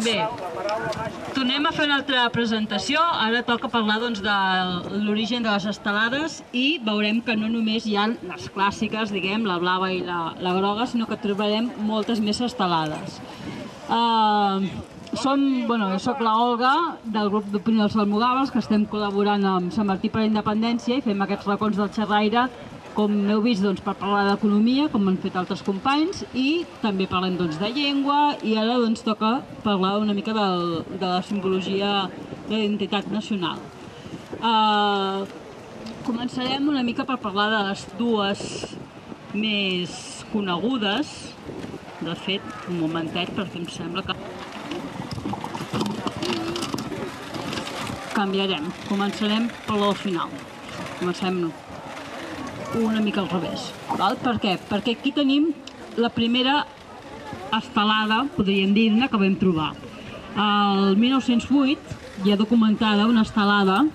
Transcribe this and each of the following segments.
Bé, tornem a fer una altra presentació. Ara toca parlar de l'origen de les estelades i veurem que no només hi ha les clàssiques, diguem, la blava i la groga, sinó que trobarem moltes més estelades. Jo soc l'Olga, del grup d'Opinió dels Almogàvers, que estem col·laborant amb Sant Martí per la Independència i fem aquests racons del xerraire, com heu vist, per parlar d'economia, com han fet altres companys, i també parlem de llengua, i ara toca parlar una mica de la simbologia de l'identitat nacional. Començarem una mica per parlar de les dues més conegudes. De fet, un momentet, perquè em sembla que canviarem. Començarem per la final. Comencem una mica al revés. Per què? Perquè aquí tenim la primera estelada, podríem dir-ne, que vam trobar. El 1908 hi ha documentada una estelada,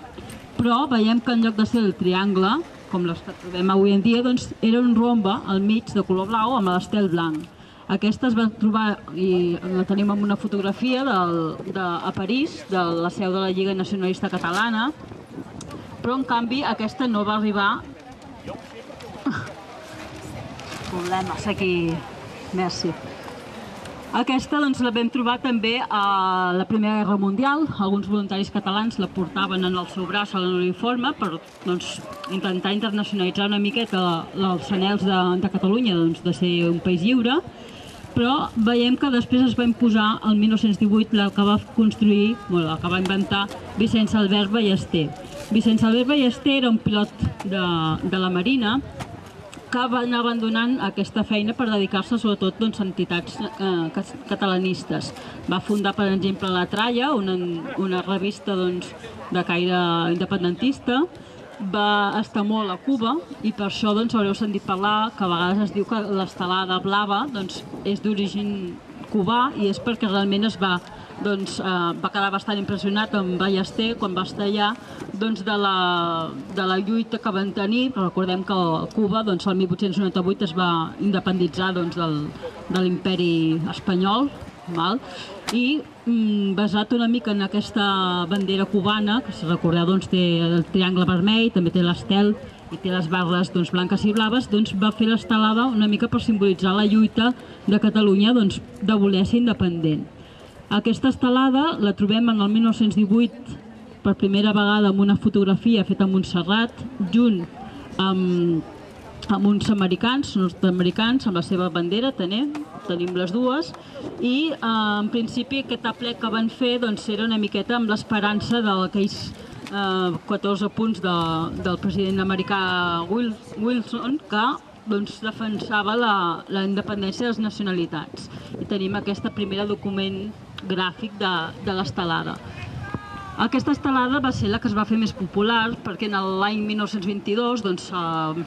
però veiem que en lloc de ser el triangle, com les que trobem avui en dia, era un rombe al mig de color blau amb l'estel blanc. Aquesta es va trobar, i la tenim en una fotografia a París, de la seu de la Lliga Nacionalista Catalana, però en canvi aquesta no va arribar. Problemes aquí. Merci. Aquesta la vam trobar també a la Primera Guerra Mundial. Alguns voluntaris catalans la portaven en el seu braç a l'uniforme per intentar internacionalitzar una miqueta els anhels de Catalunya de ser un país lliure, però veiem que després es va imposar el 1918 la que va construir, la que va inventar Vicenç Albert Ballester. Vicenç Albert Ballester era un pilot de la Marina que va anar abandonant aquesta feina per dedicar-se sobretot a entitats catalanistes. Va fundar, per exemple, La Tralla, una revista de caire independentista. Va estar molt a Cuba i per això haureu sentit parlar que a vegades es diu que l'estelada blava és d'origen cubà, i és perquè realment va quedar bastant impressionat amb Ballester quan va estar allà de la lluita que van tenir. Recordem que Cuba el 1898 es va independitzar de l'imperi espanyol, i basat una mica en aquesta bandera cubana, que si recordeu té el triangle vermell, també té l'estel i té les barres blanques i blaves, va fer l'estelada una mica per simbolitzar la lluita de Catalunya de voler ser independent. Aquesta estelada la trobem en el 1918 per primera vegada amb una fotografia feta a Montserrat, junt amb uns americans, nord-americans, amb la seva bandera, tenim les dues, i en principi aquest aplec que van fer era una miqueta amb l'esperança d'aquells 14 punts del president americà Wilson, que defensava la independència de les nacionalitats. I tenim aquest primer document gràfic de l'estelada. Aquesta estelada va ser la que es va fer més popular perquè l'any 1922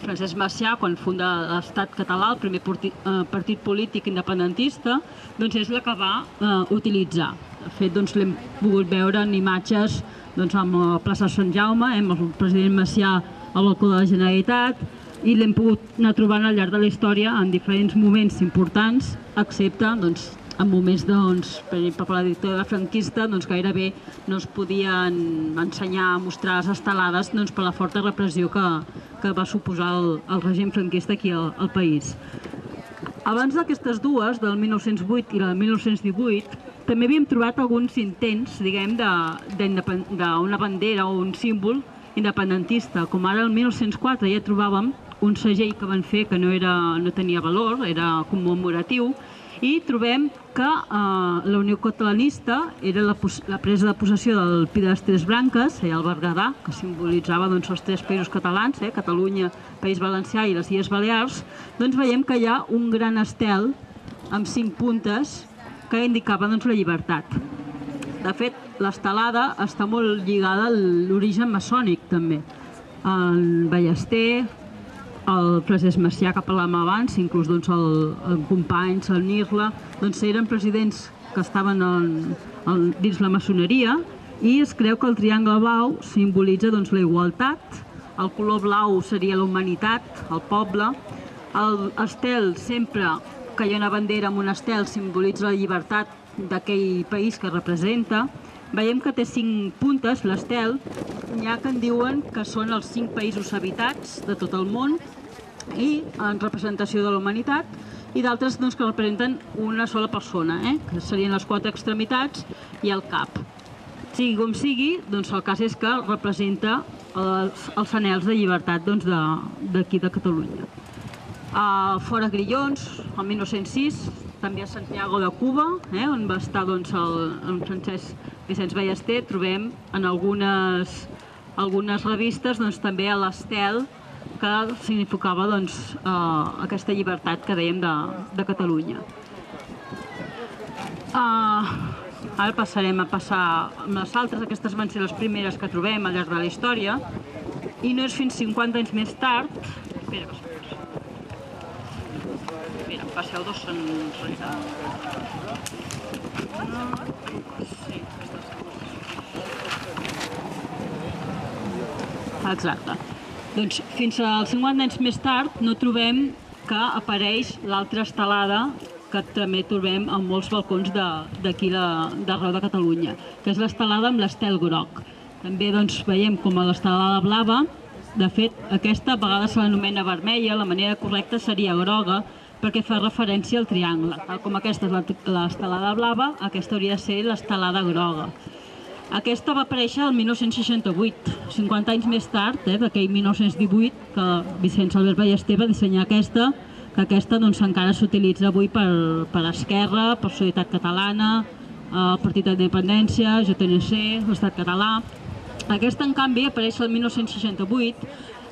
Francesc Macià, quan funda l'Estat Català, el primer partit polític independentista, és la que va utilitzar. De fet, l'hem pogut veure en imatges amb la plaça Sant Jaume, amb el president Macià al balcó de la Generalitat, i l'hem pogut anar trobant al llarg de la història en diferents moments importants, excepte en moments, per exemple, per la dictadura franquista, gairebé no es podien ensenyar a mostrar les estelades per la forta repressió que va suposar el règim franquista aquí al país. Abans d'aquestes dues, del 1908 i del 1918, també havíem trobat alguns intents, diguem, d'una bandera o un símbol independentista, com ara el 1904 ja trobàvem un segell que van fer que no tenia valor, era commemoratiu, i trobem que la Unió Catalanista era la presa de possessió del Pi de les Tres Branques, el Berguedà, que simbolitzava els tres països catalans, Catalunya, País Valencià i les Illes Balears. Veiem que hi ha un gran estel amb 5 puntes que indicava la llibertat. De fet, l'estelada està molt lligada a l'origen maçònic, també. El Ballester, el Francesc Macià, que parlàvem abans, inclús el Companys, el Nirla, eren presidents que estaven dins la maçoneria, i es creu que el triangle blau simbolitza la igualtat, el color blau seria la humanitat, el poble, L'estel, sempre que hi ha una bandera amb un estel, simbolitza la llibertat d'aquell país que representa. Veiem que té 5 puntes, l'estel. N'hi ha que en diuen que són els 5 països habitats de tot el món i en representació de la humanitat, i d'altres que representen una sola persona, que serien les 4 extremitats i el cap. Sigui com sigui, el cas és que representa els anhels de llibertat d'aquí de Catalunya. Fora Grillons, el 1906, també a Santiago de Cuba, on va estar el Francesc Vicenç Ballester, trobem en algunes revistes també l'estel que significava aquesta llibertat que dèiem de Catalunya. Ara passarem a passar amb les altres. Aquestes van ser les primeres que trobem al llarg de la història, i no és fins 50 anys més tard... Espera, passeu dos enrere. Exacte. Doncs fins als 50 anys més tard no trobem que apareix l'altra estelada que també trobem en molts balcons d'aquí d'arreu de Catalunya, que és l'estelada amb l'estel groc. També veiem com a l'estelada blava, de fet, aquesta a vegades se l'anomena vermella, la manera correcta seria groga, perquè fa referència al triangle. Tal com aquesta és l'estelada blava, aquesta hauria de ser l'estelada groga. Aquesta va aparèixer el 1968, 50 anys més tard, d'aquell 1918, que Vicenç Albert Ballester va dissenyar aquesta, que aquesta encara s'utilitza avui per Esquerra, per Solidaritat Catalana, el Partit d'Independència, JNC, l'Estat Català. Aquesta, en canvi, apareix el 1968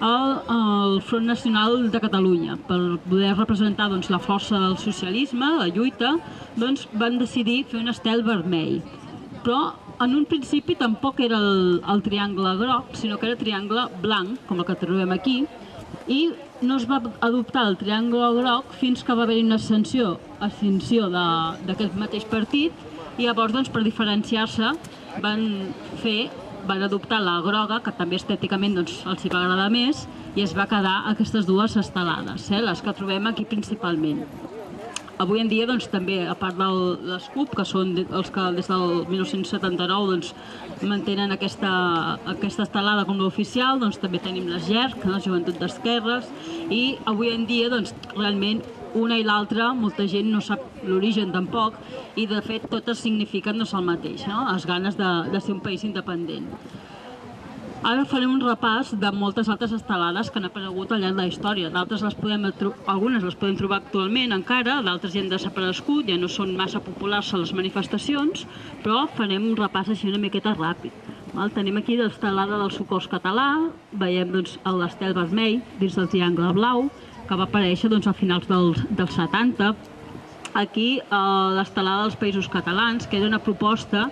al Front Nacional de Catalunya. Per poder representar la força del socialisme, la lluita, van decidir fer un estel vermell. Però en un principi tampoc era el triangle groc, sinó que era triangle blanc, com el que trobem aquí, i no es va adoptar el triangle groc fins que va haver-hi una ascensió d'aquest mateix partit, i llavors, per diferenciar-se, van adoptar la groga, que també estèticament els hi va agradar més, i es va quedar aquestes dues estelades, les que trobem aquí principalment. Avui en dia, també, a part de l'ESCUP, que són els que des del 1979 mantenen aquesta estelada com l'oficial, també tenim les GERC, la Joventut d'Esquerres, i avui en dia, realment, una i l'altra, molta gent no sap l'origen tampoc, i de fet totes signifiquen el mateix, les ganes de ser un país independent. Ara farem un repàs de moltes altres estelades que han aparegut al llarg de la història. Algunes les podem trobar actualment encara, d'altres ja han desaparegut, ja no són massa populars a les manifestacions, però farem un repàs així una miqueta ràpid. Tenim aquí l'estelada del Socors Català, veiem l'estel vermell dins del triangle blau, que va aparèixer a finals dels 70. Aquí l'estelada dels Països Catalans, que era una proposta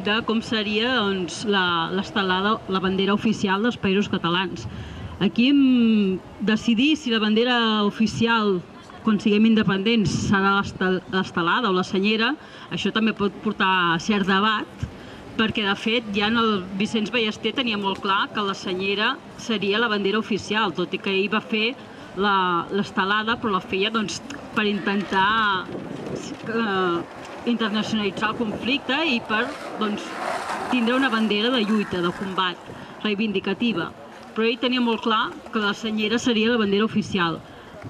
de com seria l'estelada, la bandera oficial dels Països Catalans. Aquí decidir si la bandera oficial, quan siguem independents, serà l'estelada o la senyera, això també pot portar cert debat, perquè de fet ja el Vicenç Ballester tenia molt clar que la senyera seria la bandera oficial, tot i que ell va fer l'estelada, però la feia per intentar internacionalitzar el conflicte i per tindre una bandera de lluita, de combat, reivindicativa. Però ell tenia molt clar que la senyera seria la bandera oficial.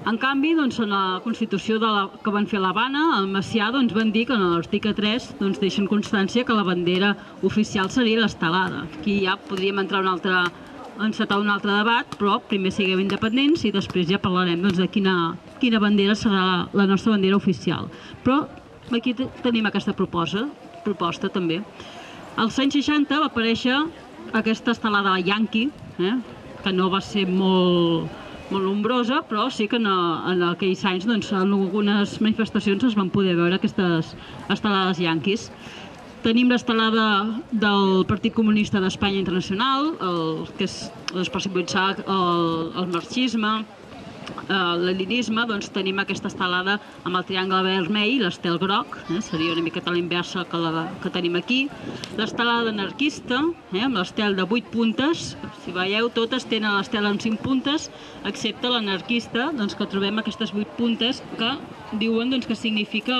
En canvi, en la Constitució que van fer a l'Havana, al Macià, van dir que en l'article 3 deixen constància que la bandera oficial seria l'estelada. Aquí ja podríem encetar un altre debat, però primer siguem independents i després ja parlarem de quina bandera serà la nostra bandera oficial. Però aquí tenim aquesta proposta també. Als anys 60 va aparèixer aquesta estelada Yankee, que no va ser molt nombrosa, però sí que en aquells anys en algunes manifestacions es van poder veure aquestes estelades yanquis. Tenim l'estelada del Partit Comunista d'Espanya Internacional, que és per simbolitzar el marxisme, leninisme, doncs tenim aquesta estelada amb el triangle vermell i l'estel groc, seria una miqueta a la inversa que tenim aquí. L'estelada anarquista, amb l'estel de 8 puntes, si veieu, totes tenen l'estel amb 5 puntes, excepte l'anarquista, que trobem aquestes 8 puntes que diuen que significa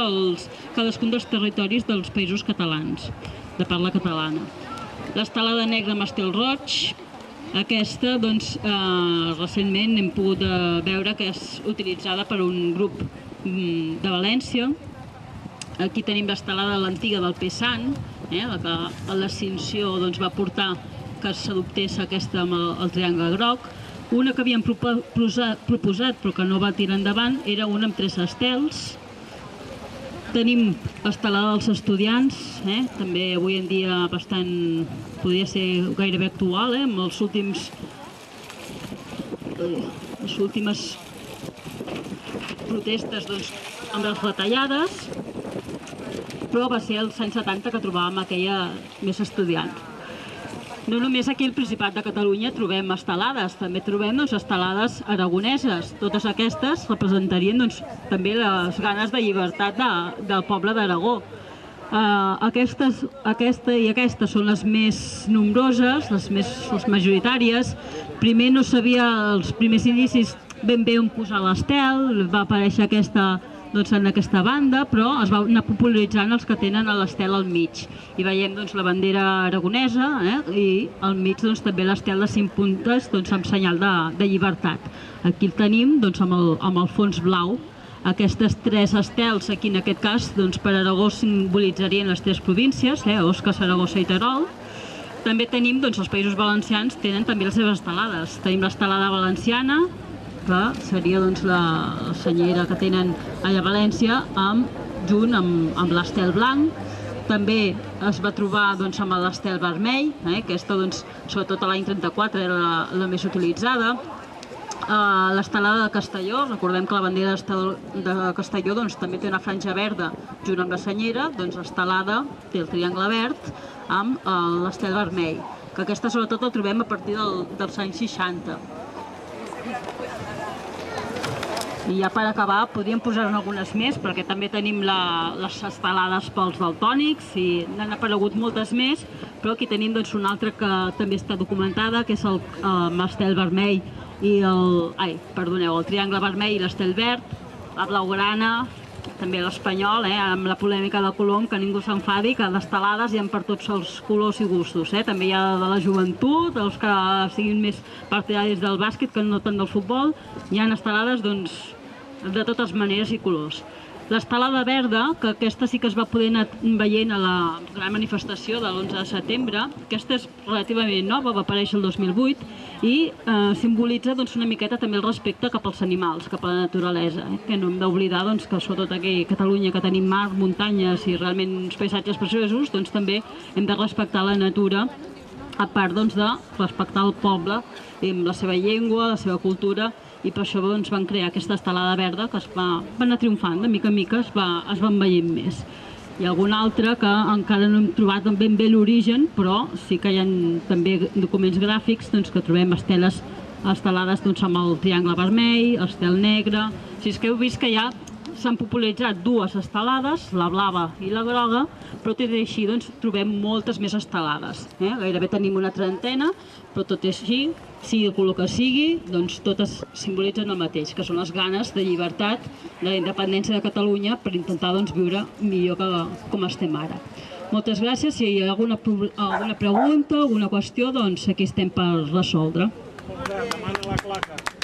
cadascun dels territoris dels països catalans, de parla catalana. L'estelada negra amb estel roig, aquesta, recentment hem pogut veure que és utilitzada per un grup de València. Aquí tenim l'estelada l'antiga del Pesant, la que l'extinció va portar que s'adoptés aquesta amb el triangle groc. Una que havíem proposat però que no va tirar endavant era una amb 3 estels. Tenim l'estelada dels estudiants, també avui en dia bastant, podria ser gairebé actual, amb les últimes protestes amb les retallades, però va ser als anys 70 que trobàvem aquella més estudiants. No només aquí al Principat de Catalunya trobem estelades, també trobem estelades aragoneses. Totes aquestes representarien també les ganes de llibertat del poble d'Aragó. Aquesta i aquesta són les més nombroses, les majoritàries. Primer no sabia, als primers inicis, ben bé on posar l'estel, va aparèixer aquesta en aquesta banda, però es va anar popularitzant els que tenen l'estel al mig. I veiem la bandera aragonesa i al mig també l'estel de 5 puntes amb senyal de llibertat. Aquí el tenim amb el fons blau. Aquestes 3 estels, aquí en aquest cas, per Aragó simbolitzarien les 3 províncies, Osca, Saragossa i Terol. També tenim, els Països Valencians tenen també les seves estelades. Tenim l'estelada valenciana, que seria la senyera que tenen allà a València, junt amb l'estel blanc. També es va trobar amb l'estel vermell, aquesta sobretot l'any 34 era la més utilitzada. L'estelada de Castelló, recordem que la bandera de Castelló també té una franja verda junt amb la senyera, l'estelada té el triangle verd amb l'estel vermell, que aquesta sobretot la trobem a partir dels anys 60. I ja per acabar, podríem posar-ne algunes més, perquè també tenim les estelades pels daltònics i n'han aparegut moltes més, però aquí tenim una altra que també està documentada, que és l'estel vermell i el triangle vermell i l'estel verd, la blaugrana, també l'espanyol, amb la polèmica de Colom, que ningú s'enfadi, que d'estelades hi ha per tots els colors i gustos. També hi ha de la joventut, els que siguin més partidaris del bàsquet que no tant del futbol, hi ha estelades de totes maneres i colors. L'estelada verda, que aquesta sí que es va poder anar veient a la gran manifestació de l'11 de setembre, aquesta és relativament nova, va aparèixer el 2008 i simbolitza una miqueta també el respecte cap als animals, cap a la naturalesa, que no hem d'oblidar que sobretot aquí a Catalunya, que tenim mar, muntanyes i realment uns paisatges preciosos, també hem de respectar la natura, a part de respectar el poble amb la seva llengua, la seva cultura, i per això van crear aquesta estelada verda que va anar triomfant, de mica en mica es van veient més. Hi ha alguna altra que encara no hem trobat ben bé l'origen, però sí que hi ha també documents gràfics que trobem estelades amb el triangle vermell, l'estel negre. Si és que heu vist que ja s'han popularitzat 2 estelades, la blava i la groga, però tot i així trobem moltes més estelades. Gairebé tenim una trentena, però tot i així, sigui el color que sigui, totes simbolitzen el mateix, que són les ganes de llibertat, de la independència de Catalunya per intentar viure millor que com estem ara. Moltes gràcies. Si hi ha alguna pregunta, alguna qüestió, aquí estem per resoldre. Demana la claca.